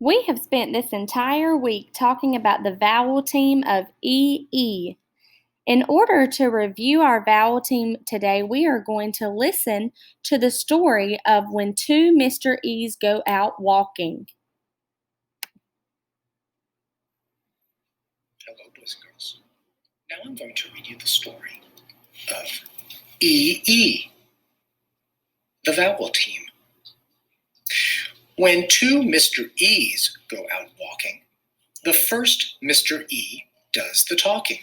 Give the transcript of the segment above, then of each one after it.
We have spent this entire week talking about the vowel team of EE. In order to review our vowel team today, we are going to listen to the story of when two Mr. E's go out walking. Hello, boys and girls. Now I'm going to read you the story of EE, the vowel team. When two Mr. E's go out walking, the first Mr. E does the talking.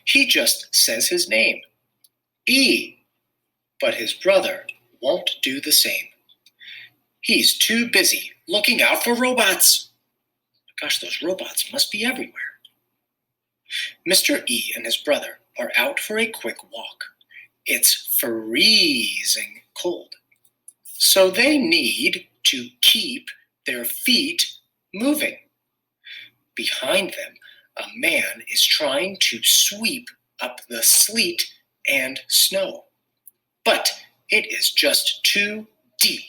He just says his name, E, but his brother won't do the same. He's too busy looking out for robots. Gosh, those robots must be everywhere. Mr. E and his brother are out for a quick walk. It's freezing cold, so they need to keep their feet moving. Behind them, a man is trying to sweep up the sleet and snow, but it is just too deep,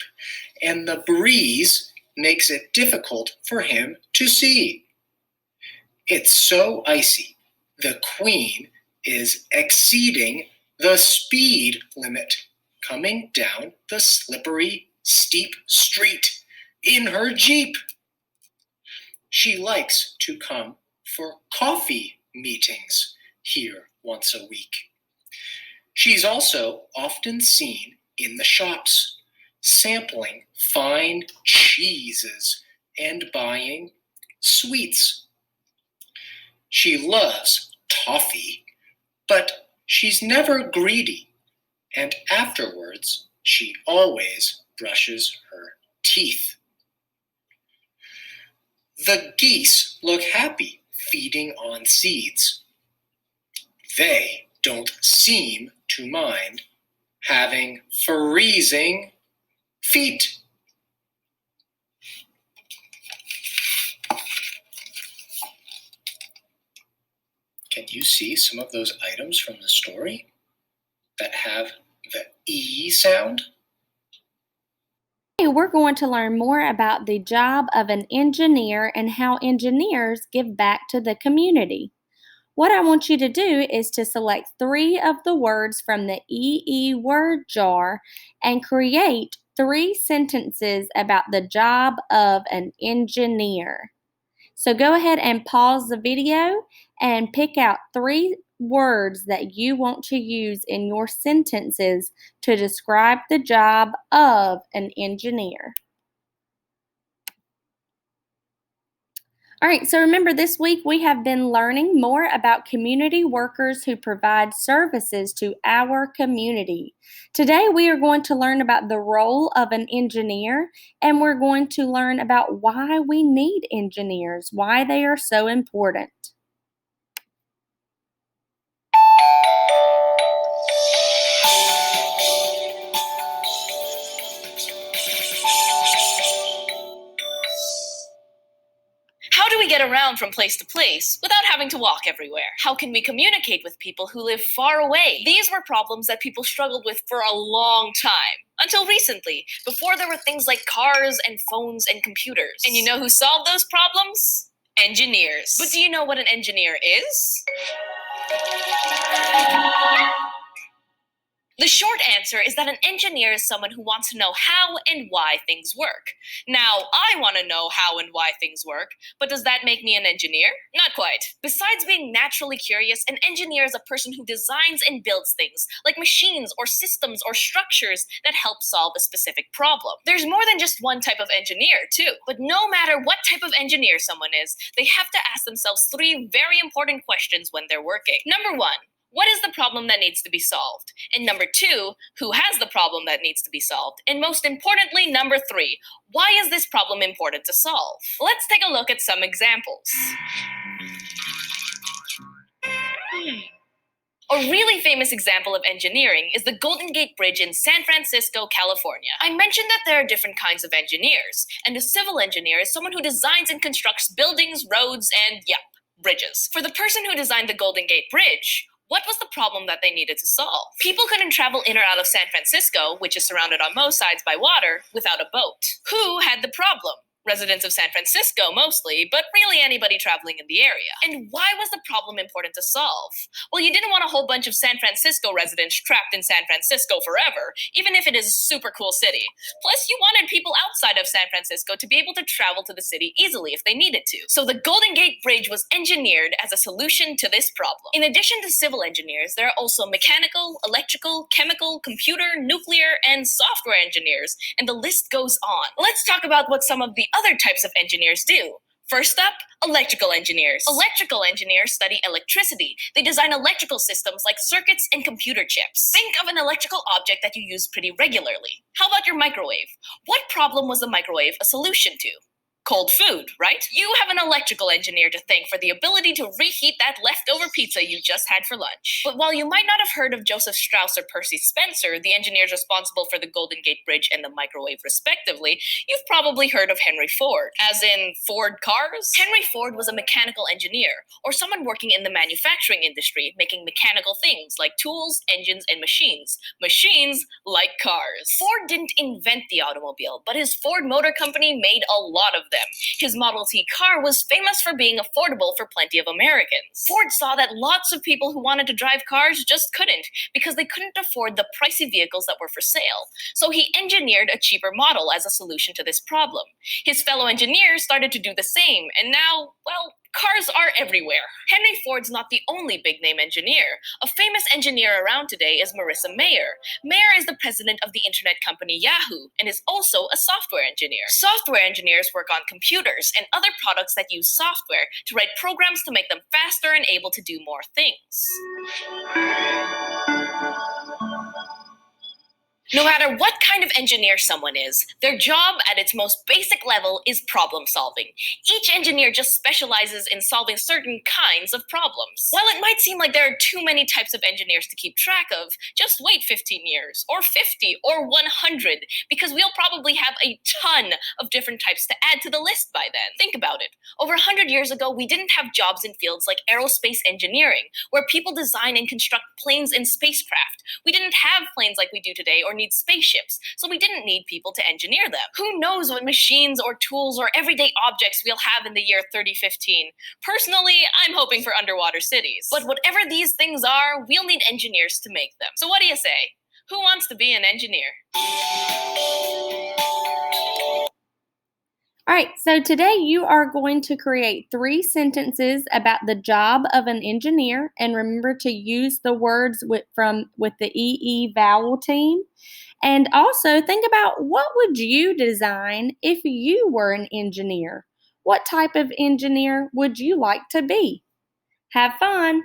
and the breeze makes it difficult for him to see. It's so icy, the Queen is exceeding the speed limit, coming down the slippery, steep street in her Jeep. She likes to come for coffee meetings here once a week. She's also often seen in the shops, sampling fine cheeses and buying sweets. She loves toffee, but she's never greedy, and afterwards she always brushes her teeth. The geese look happy feeding on seeds. They don't seem to mind having freezing feet. Can you see some of those items from the story that have the E sound? Today, we're going to learn more about the job of an engineer and how engineers give back to the community. What I want you to do is to select 3 of the words from the EE word jar and create 3 sentences about the job of an engineer. So go ahead and pause the video and pick out 3 words that you want to use in your sentences to describe the job of an engineer. All right, so remember this week we have been learning more about community workers who provide services to our community. Today we are going to learn about the role of an engineer, and we're going to learn about why we need engineers, why they are so important. How do we get around from place to place without having to walk everywhere? How can we communicate with people who live far away? These were problems that people struggled with for a long time. Until recently, before there were things like cars and phones and computers. And you know who solved those problems? Engineers. But do you know what an engineer is? The short answer is that an engineer is someone who wants to know how and why things work. Now, I want to know how and why things work, but does that make me an engineer? Not quite. Besides being naturally curious, an engineer is a person who designs and builds things, like machines or systems or structures that help solve a specific problem. There's more than just one type of engineer, too. But no matter what type of engineer someone is, they have to ask themselves 3 very important questions when they're working. Number 1. What is the problem that needs to be solved? And number 2, who has the problem that needs to be solved? And most importantly, number 3, why is this problem important to solve? Let's take a look at some examples. A really famous example of engineering is the Golden Gate Bridge in San Francisco, California. I mentioned that there are different kinds of engineers, and a civil engineer is someone who designs and constructs buildings, roads, and, bridges. For the person who designed the Golden Gate Bridge, what was the problem that they needed to solve? People couldn't travel in or out of San Francisco, which is surrounded on most sides by water, without a boat. Who had the problem? Residents of San Francisco mostly, but really anybody traveling in the area. And why was the problem important to solve? Well, you didn't want a whole bunch of San Francisco residents trapped in San Francisco forever, even if it is a super cool city. Plus, you wanted people outside of San Francisco to be able to travel to the city easily if they needed to. So the Golden Gate Bridge was engineered as a solution to this problem. In addition to civil engineers, there are also mechanical, electrical, chemical, computer, nuclear, and software engineers, and the list goes on. Let's talk about what some of the other types of engineers do. First up, electrical engineers. Electrical engineers study electricity. They design electrical systems like circuits and computer chips. Think of an electrical object that you use pretty regularly. How about your microwave? What problem was the microwave a solution to? Cold food, right? You have an electrical engineer to thank for the ability to reheat that leftover pizza you just had for lunch. But while you might not have heard of Joseph Strauss or Percy Spencer, the engineers responsible for the Golden Gate Bridge and the microwave respectively, you've probably heard of Henry Ford. As in Ford cars? Henry Ford was a mechanical engineer, or someone working in the manufacturing industry, making mechanical things like tools, engines, and machines. Machines like cars. Ford didn't invent the automobile, but his Ford Motor Company made a lot of them. His Model T car was famous for being affordable for plenty of Americans. Ford saw that lots of people who wanted to drive cars just couldn't because they couldn't afford the pricey vehicles that were for sale. So he engineered a cheaper model as a solution to this problem. His fellow engineers started to do the same, and now, well, cars are everywhere. Henry Ford's not the only big-name engineer. A famous engineer around today is Marissa Mayer. Mayer is the president of the internet company Yahoo and is also a software engineer. Software engineers work on computers and other products that use software to write programs to make them faster and able to do more things. No matter what kind of engineer someone is, their job at its most basic level is problem solving. Each engineer just specializes in solving certain kinds of problems. While it might seem like there are too many types of engineers to keep track of, just wait 15 years, or 50, or 100, because we'll probably have a ton of different types to add to the list by then. Think about it. Over 100 years ago, we didn't have jobs in fields like aerospace engineering, where people design and construct planes and spacecraft. We didn't have planes like we do today, or need spaceships, so we didn't need people to engineer them. Who knows what machines or tools or everyday objects we'll have in the year 3015? Personally, I'm hoping for underwater cities. But whatever these things are, we'll need engineers to make them. So what do you say? Who wants to be an engineer? All right, so today you are going to create 3 sentences about the job of an engineer, and remember to use the words with the EE vowel team. And also think about, what would you design if you were an engineer? What type of engineer would you like to be? Have fun!